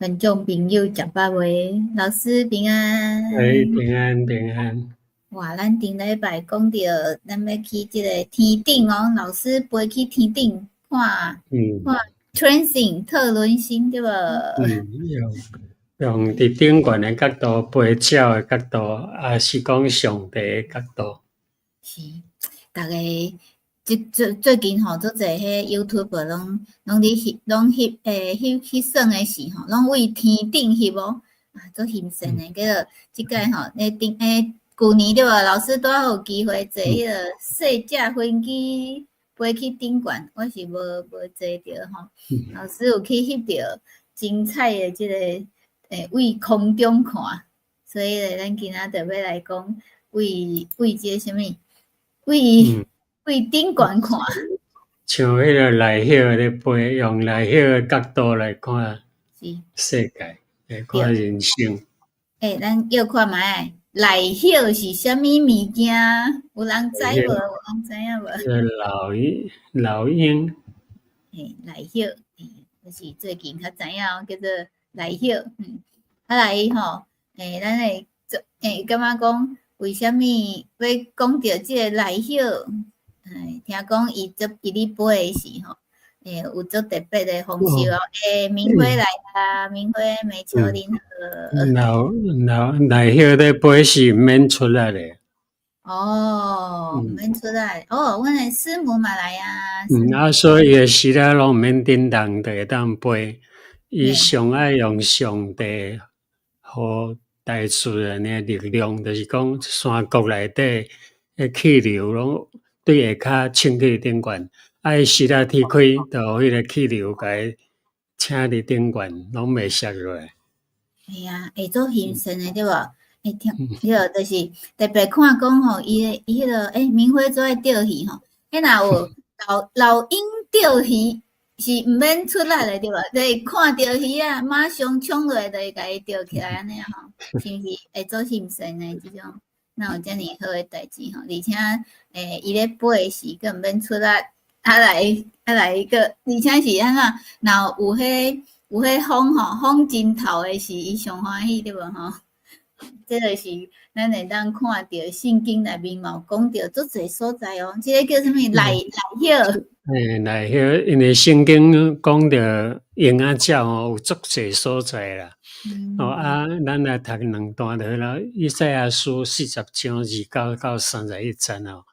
观众朋友食饱未？老师平哎，安。平安平安。哇，咱顶礼拜讲到咱要去即个天顶哦，老师陪去天顶看 嗯 Transing 特伦星对无？用伫顶悬的角度、背照的角度，也是讲上帝的角度。是，逐个最近吼，足侪迄 YouTube 拢伫翕算诶时吼，拢为天顶翕哦，足欣赏诶。叫做即届吼，旧年对无？老师拄好有机会坐迄个细只飞机飞去顶悬，我是无坐着吼。老师有去翕着精彩诶即个为空中看，所以咧，咱今仔就要来讲为即个啥物？为顶悬看，像迄个内晓咧背，用内晓的角度来看是世界，来对。看人生。咱要看觅内晓是啥物物件？有人知无？有内晓人知影无？老鹰，内晓，就是最近较知影叫做内晓。啊来吼，咱会感觉讲为虾米要讲到即个内晓？听讲伊咧飞诶时吼，有足特别诶方式哦。明辉来啊，明辉美秋林好。内晓咧背是毋免出来的。毋免出来。阮诶师母嘛来啊。所以时仔拢毋免叮当，就会当背。伊上爱用上帝互大自然诶力量，就是讲山谷内底诶气流拢对下骹冲去顶悬，伊时仔天开，就互迄个气流甲伊请伫顶悬，拢袂摔落来。系啊，会做欣赏诶，对无？对，就是特别看讲吼，伊迄个明辉做爱钓鱼吼，若有老鹰钓鱼是毋免出来诶，对无？就是看钓鱼啊，马上冲落来，就会甲伊钓起来安尼吼，是毋是会做欣赏诶？即种哪有遮尔好诶代志吼？而且伊咧飞诶时，佫毋免出来，来个，而且是安怎？若有迄风吼，风真透诶时，伊上欢喜对无吼？这就是咱会当看到圣经内面嘛有讲到足侪所在哦。即个叫啥物？内晓。内晓，因为圣经讲着鹰仔鸟吼，有足侪所在啦。咱来读两段就好啦。以赛亚书40章29到31节哦。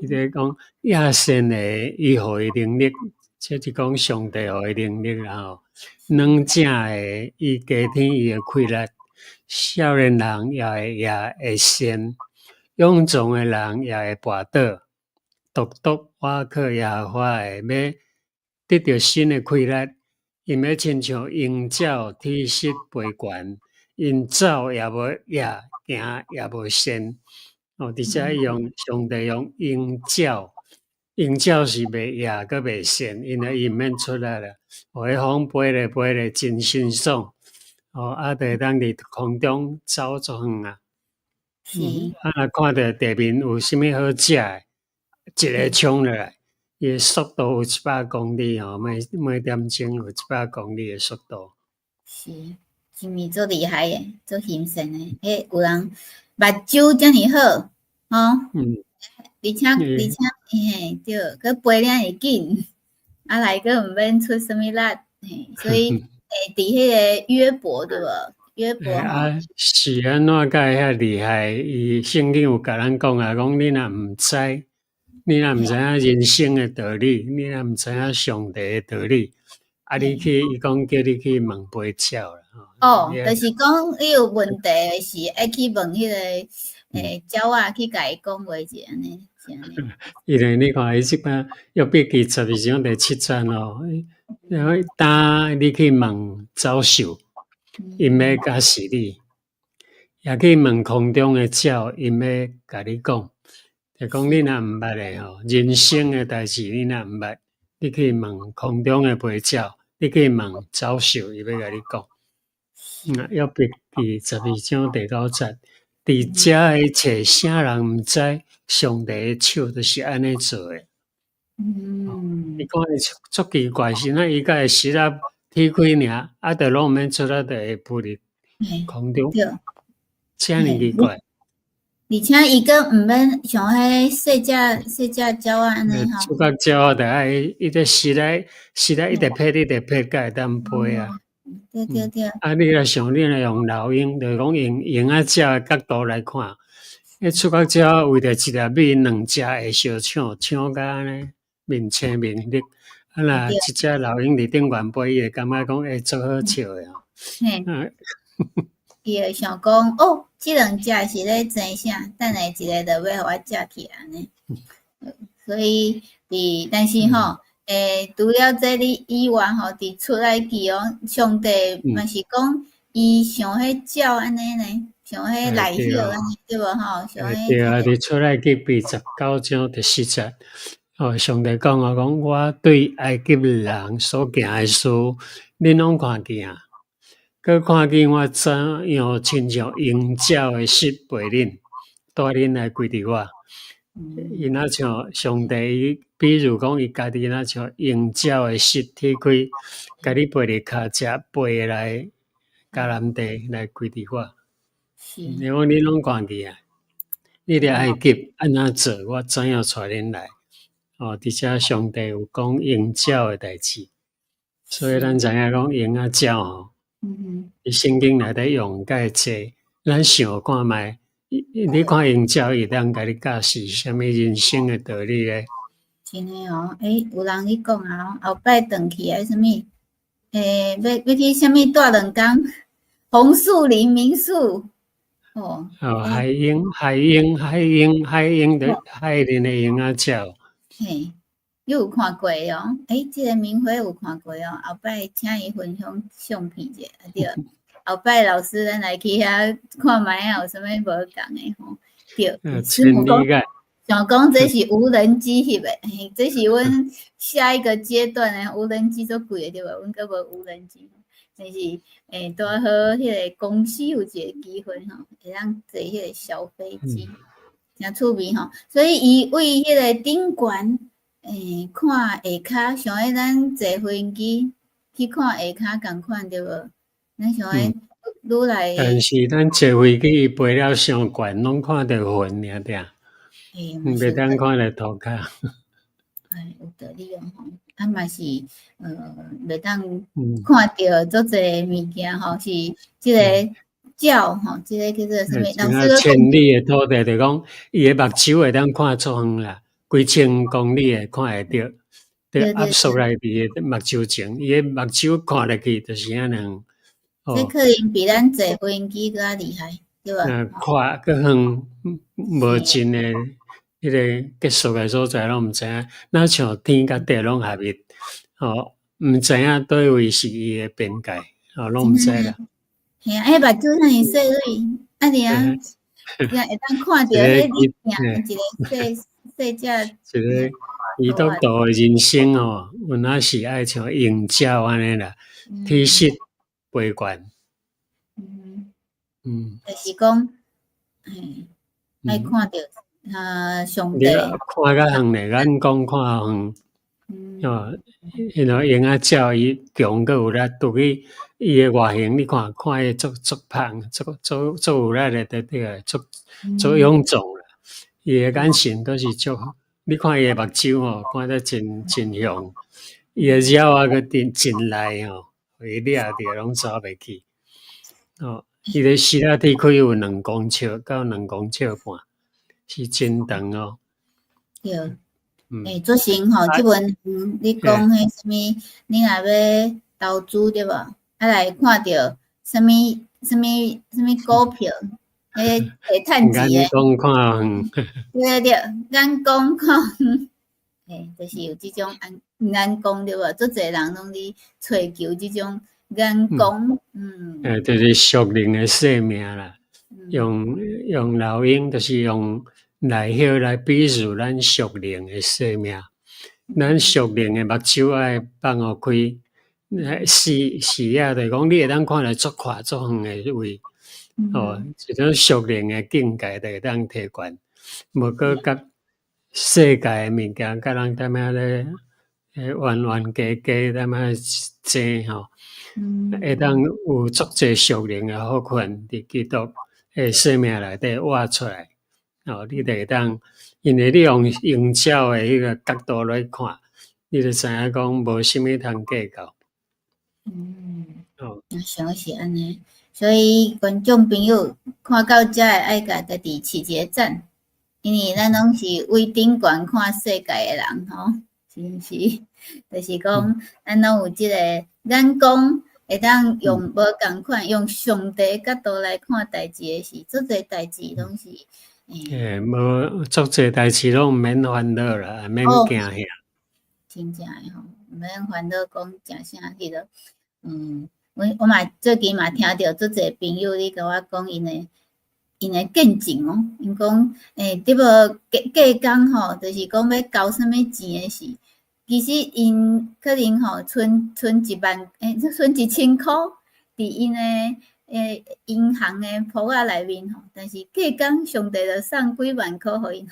伊在讲亚圣诶，伊互伊能力，即是讲上帝互伊能力啦吼。软正诶，伊加添伊诶气力。少年人也会善，勇壮诶人也会跋倒。独我靠耶和华会要得到新诶气力，因要亲像鹰鸟体势飞悬，因走也无野，行也无先。而且上帝用鹰鸟，鹰鸟是袂野，佮袂先，因为伊毋免出来啦。海风飞咧真清爽。就会当伫空中走足远啊！看到地面有啥物好食诶，一个冲落来，伊诶速度有100公里哦，每点钟有100公里诶速度。是，真是足厉害诶，足欣赏诶。有人目睭遮尔好，而且对，佮飞了会紧，来个毋免出啥物力，所以伫迄个约伯对无？约伯是安怎甲遐厉害？伊圣经有甲咱讲啊，讲你若毋知，你若毋知影人生诶道理，你若毋知影上帝诶道理，你去伊讲叫你去问飞鸟啦。就是讲伊有问题诶时，爱去问迄个鸟仔去甲伊讲话者安尼。因为你看伊即摆约伯记12章第7节哦，然后你去问走兽，因要甲死你；也去问空中诶鸟，因要甲你讲。就讲你若毋捌诶吼，人生诶代志你若毋捌，你去问空中诶飞鸟，你去问走兽，伊要甲你讲。约伯记12章第9节。伫遮一切啥人毋知，上帝诶手就是安尼做诶。你讲足奇怪，是那伊甲会时仔踢开尔，啊，就拢毋免出来，就会浮伫空中，对，遮尔奇怪。而且伊个毋免像迄细只鸟安尼吼。触角鸟就爱伊直吸来，一直拍，才会当飞啊。对。啊，你若想，你若用老鹰，就是讲用鹰仔鸟的角度来看，迄触角鸟为着一粒米，两只会相抢甲安尼面青面绿。啊，若一只老鹰伫顶悬飞，伊会感觉讲足好笑诶吼。伊会想讲，哦，即两只是咧争啥？等下一个就要互我食起安尼。所以但是吼，除了这里以外吼，伫出来记哦，上帝嘛是讲，伊像迄鸟安尼呢，像迄内叶安尼，对无吼？对啊，伫出来记89章第4节，上帝讲啊，讲我对埃及人所行诶事，恁拢看见。佮看见我怎样亲像鹰鸟诶翅陪恁，带恁来归伫我。伊若像上帝，比如讲伊家己若像鹰鸟诶翅踢开，甲你陪伫骹只飞来迦南地来归伫我。因为恁拢看见啊，你伫埃及安怎做，我怎样带恁来？而且上帝有讲鹰鸟诶代志，所以咱知影讲鹰仔鸟吼。伊圣经内底用介济，咱想看觅，你看鹰鸟伊当甲你教示啥物人生诶道理咧？真诶哦，有人咧讲啊，后摆转去啊，啥物？要去啥物住2工？红树林民宿。海鹰的海林诶鹰仔鸟。嘿。你有看过哦？即个明辉有看过哦。后摆请伊分享相片者，对。后摆老师咱来去遐看觅啊，有啥物无共诶吼？对。真理解。想讲这是无人机翕诶，这是阮下一个阶段诶无人机足贵诶，对无？阮阁无无人机，但是拄好迄个公司有一个机会吼，会当坐迄个小飞机，真趣味吼。所以伊为迄个顶悬。看下骹，像迄咱坐飞机去看下骹共款对无？咱像迄愈来。但是咱坐飞机飞了伤悬，拢看着云尔尔，袂当看着涂骹。有道理哦吼，啊嘛是袂当看着足侪物件吼，是即个鸟吼，即个叫做啥物？老师千里诶土地，就讲伊诶目睭会当看足远啦。几千公里诶看会着，对压缩来伫诶目睭前，伊诶目睭看入去就是安尼。这可能比咱坐飞机较厉害，对吧？快佮远，无真诶，迄个结束诶所在拢毋知影。那像天甲地拢合一，毋知影倒位是伊诶边界，拢毋知啦。嘿啊，迄目睭那么细蕊，啊你啊，会当看着迄一个细只。一个伊独度诶人生哦，有哪是爱像鹰鸟安尼啦，体色飞悬。就是讲，爱看着上帝。你看较远咧，眼光看远。迄个鹰仔鸟伊强个有力，除去伊诶外形，你看伊足胖，足有力诶，对个，足臃肿啦。伊诶眼神都是足，你看伊诶目睭吼，看得真像。伊诶鸟啊，佮真内吼，伊掠着拢走袂去。伊个时仔体开有2公尺到2公尺半，是真长哦。对，做成吼，即阵你讲迄啥物，你若要投资对无？啊来看着啥物股票，会趁钱诶。眼光看远。对，眼光看远，就是有即种眼光对无？足侪人拢伫追求即种眼光，就是属灵诶生命啦。用老鹰，就是用内叶来比喻咱属灵诶生命。咱属灵诶目睭爱放互开，视野就是讲，你会当看到足宽足远诶位。一种属灵诶境界，就会当提悬，无过甲世界诶物件，甲人踮遐咧弯弯加加，咱啊坐吼，会当嗯有足侪属灵诶福分伫基督诶生命内底活出来。你就会当，因为你用营销诶迄个角度来看，你就知影讲无啥物通计较。哦，想是安尼，所以观众朋友看到遮会爱甲家己饲一个赞，因为咱拢是为顶悬看世界诶人吼，是毋是？就是讲，咱拢有即个眼光，会当用无共款，用上帝角度来看代志诶时，足侪代志拢是无足侪代志拢毋免烦恼啦，免惊吓。真正诶吼，毋免烦恼讲诚啥迄个，我嘛最近嘛听着足侪朋友咧甲我讲因诶见证哦，因讲对无计工吼，就是讲要交啥物钱诶事，其实因可能吼存1万存1000箍伫因诶银行诶簿仔内面吼，但是计工上帝就送几万箍互因，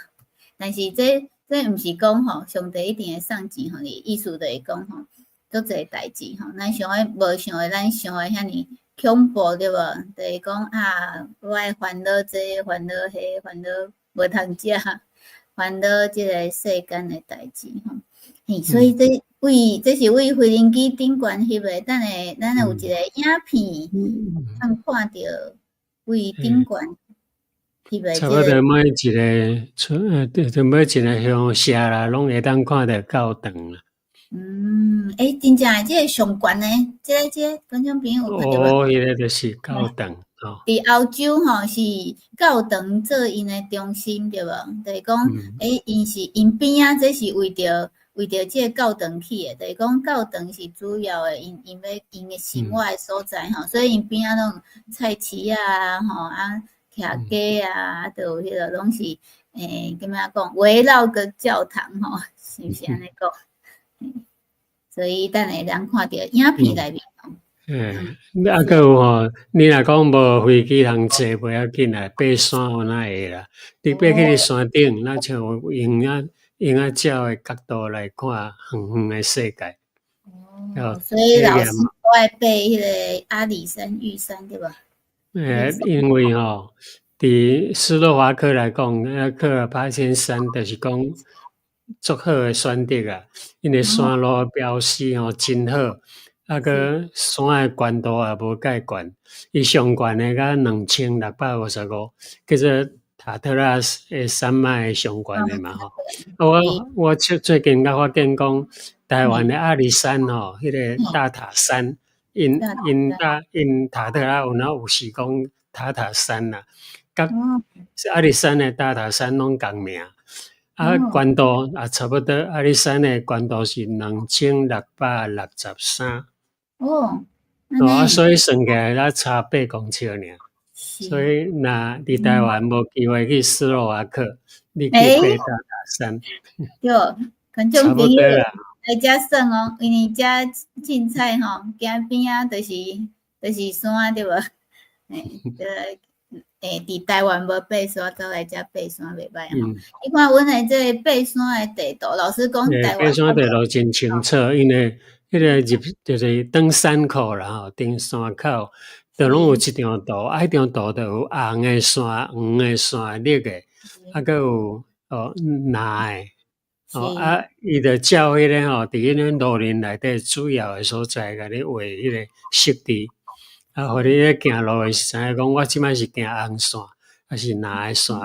但是这毋是讲吼上帝一定会送钱互你，意思就是讲吼。足侪代志吼，咱想诶无想诶，咱想诶遐尼恐怖对无？就是讲啊，我爱烦恼这烦恼迄烦恼无通食，烦恼即个世间诶代志吼。所以这是为飞行机顶悬翕诶，咱有一个影片，通看着为顶悬翕诶。差不多每一个每一个乡下啦，拢会当看着教堂啦。真正诶，即个上悬诶，即个观众朋友有看到无？迄个就是教堂吼。伫欧洲吼是教堂做因诶中心对无？就是讲，因边仔这是为着即个教堂起诶，就是讲教堂是主要诶，因诶生活诶所在吼，所以因边仔拢菜市啊吼啊徛街啊，都有迄个拢是怎么讲围绕个教堂吼，是毋是安尼讲？所以等下咱看着影片内面吼。还有吼，你若讲无飞机通坐，袂要紧啦，爬山有哪会啦？你爬去山顶，咱像用鸟诶角度来看远远诶世界。所以老师都爱爬迄个阿里山、玉山，对吧？因为吼，伫斯洛伐克来讲，克尔巴千山就是讲足好诶选择啊，因为山路标示吼真好。个山诶悬度也无介悬，伊上悬诶甲2655，叫做塔特拉诶山脉上悬诶嘛吼。我最近甲发现讲，台湾诶阿里山吼，迄个大塔山，因塔特拉有时讲塔山啦，甲阿里山诶大塔山拢共名。悬度也差不多，阿里山诶悬度是2663。所以算起来才差8公尺尔。所以若伫台湾无机会去斯洛伐克，你去爬大塔山，对，观众朋友来遮算哦，因为遮凊彩吼，行边仔就是山对无？伫台湾无爬山，走来遮爬山袂歹吼。你看阮诶这爬山诶地图，老师讲台湾爬山地图真清楚，因为迄个就是登山口啦吼，登山口，都拢有一张图，迄张图就有红诶山、黄诶山、绿诶，佮有蓝诶，伊就照迄个吼，伫迄个路林内底主要诶所在，甲你画迄个色地，互你咧行路诶时知影讲，我即摆是行红线，还是蓝诶线，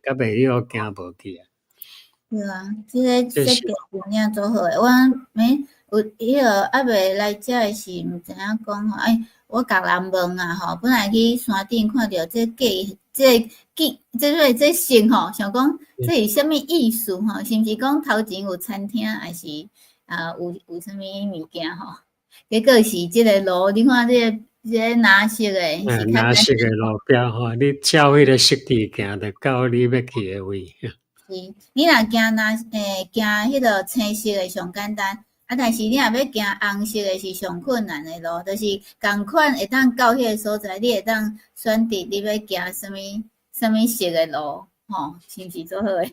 甲袂晓行无去啊。对啊，即个设计真正做好诶。我有迄个还袂来遮诶时，毋知影讲吼，我甲人问啊吼，本来去山顶看着这神吼，想讲这是啥物意思吼？是毋是讲头前有餐厅，还是有啥物物件吼？结果是即个路，你看这个蓝色诶，蓝色诶路标吼，你照迄个色地行，着到你要去诶位。是，你若行迄个青色诶上简单，但是你若要行红色诶是上困难诶路，就是共款会当到迄个所在，你会当选择你要行啥物色诶路，吼，是毋是做好诶？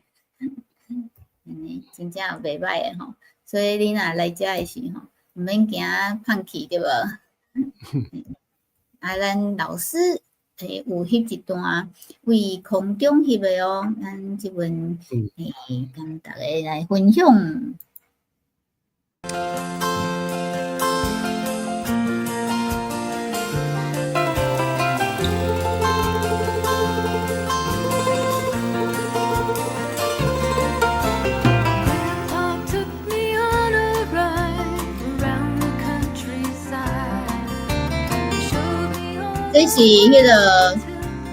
真正袂歹诶吼。所以你若来遮诶时吼，毋免惊放弃，对无？啊，咱老师有翕一段为空中翕诶哦，咱即份跟大家来分享。这是迄个，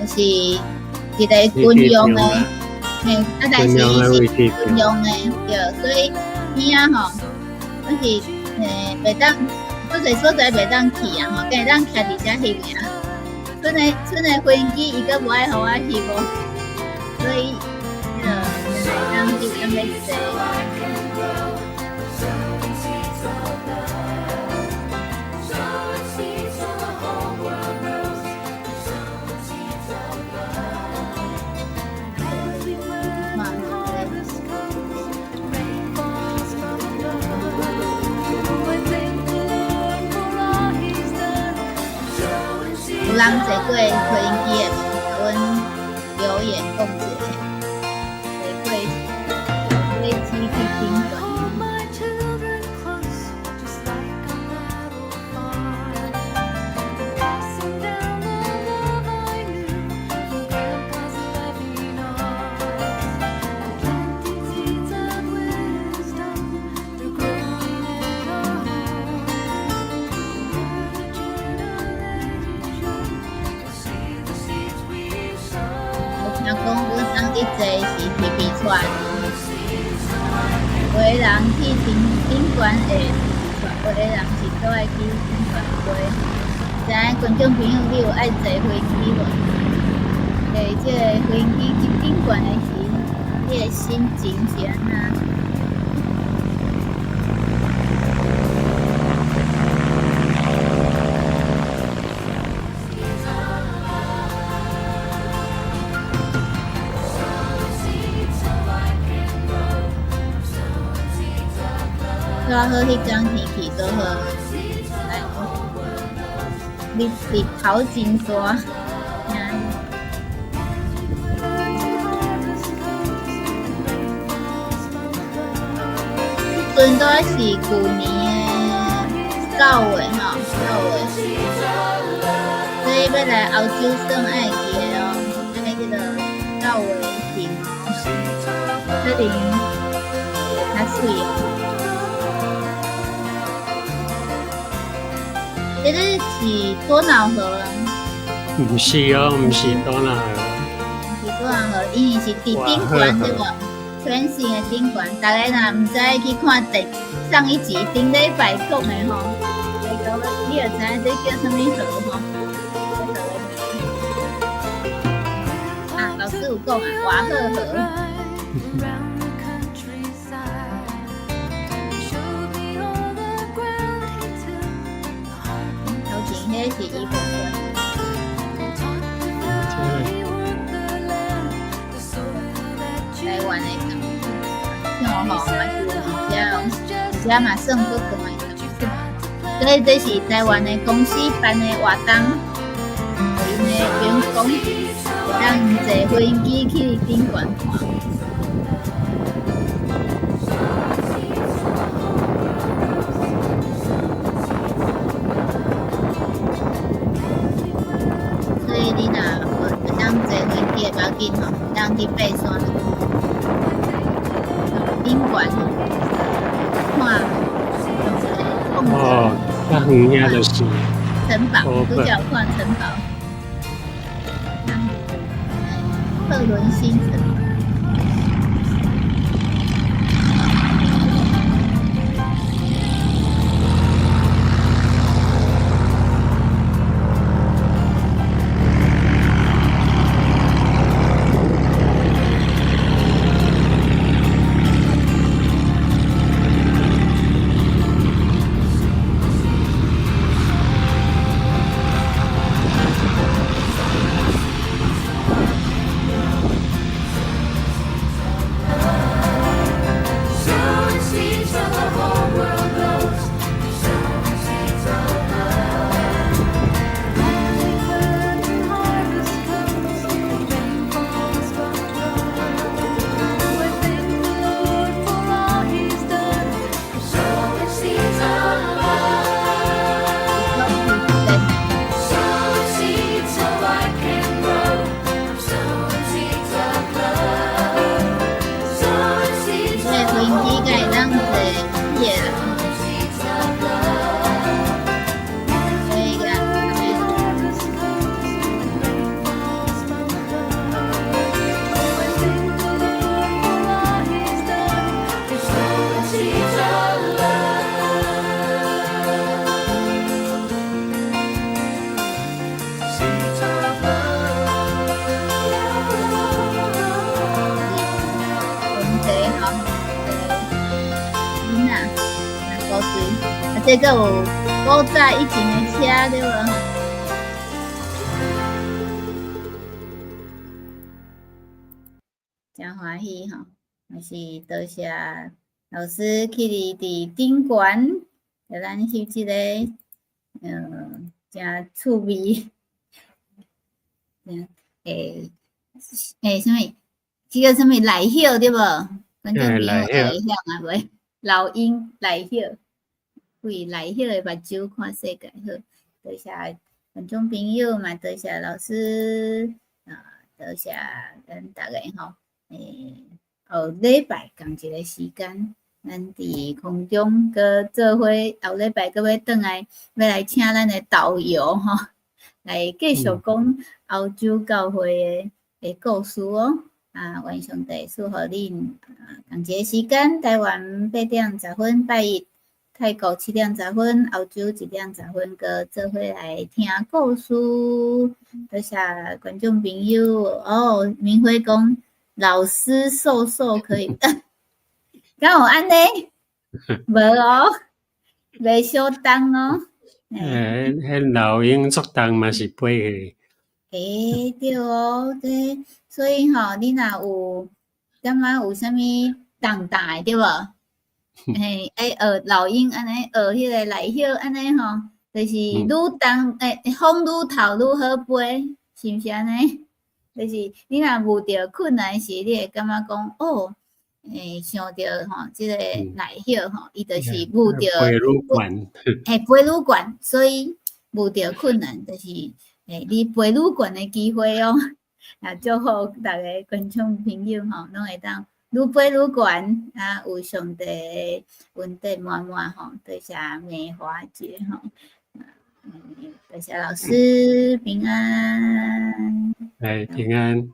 就是一个军用的，但是伊是军用的，对，所以边啊吼，就是袂当，做侪所在袂当去啊吼，敢会当徛伫遮翕尔。剩的飞机伊个无爱互我翕无，所以迄个袂当翕当要坐。有人坐过飞机的，甲阮留言讲一下，坐过飞机去顶端。一坐是皮皮船，有的人去顶悬会船，有的人是倒爱去顶悬飞。知影观众朋友，你有爱坐飞机无？即个飞机去顶悬的时，你的心情是安怎？拄好迄天天气都好，日头真大，阵都是去年的9月吼，9月，所以要来澳洲耍爱记的哦，迄个9月份哦，肯定会较水哦。这个是多瑙河，毋是哦，毋是多瑙河，毋是多瑙河，因为是伫顶悬对无？全新的顶悬，大家若毋知去看上一集顶礼拜讲的吼，你就知影这叫什么河吼？啊，老师有讲啊，华赫河。迄是伊部分。台湾的像吼，嘛是有遮嘛算够长的，所以这是台湾的公司办的活动，因的员工会当坐飞机去顶悬看。当去爬山，顶悬看哦，较远遐就是城堡，拄则看城堡，赫伦新城。这个有古早以前的车对无？真欢喜吼，也是多谢老师去伫顶悬，给咱翕即个真趣味，什么？这个什么来晓对无？观众朋友会晓啊袂？老鹰来晓，为来晓的目睭看世界好。多谢观众朋友嘛，多谢老师多谢咱大家吼。后礼拜同一个时间，咱伫空中搁做伙，后礼拜搁要转来，要来请咱的导游吼，来继续讲欧洲教会的故事哦。愿上帝祝福恁同一个时间，台湾8:10拜一，泰国7:10，欧洲1:10，搁做伙来听故事。多谢观众朋友哦，明辉讲。老师瘦可以，敢有安尼？无哦，袂相当哦。迄老鹰作动嘛是飞去。对哦，对，所以吼，你若有感觉有啥物重大的对无？学老鹰安尼，学迄个来晓安尼吼，就是愈重风愈透愈好飞，是毋是安尼？就是你若遇到困难时，你会感觉讲哦，想着吼，即个来晓吼，伊就是遇到飞愈悬，飞愈悬，所以遇到困难就是你飞愈悬的机会哦。也祝福逐个观众朋友吼，拢会当愈飞愈悬有上帝恩典满满吼，多谢梅花姐吼。多谢老师平安，平安。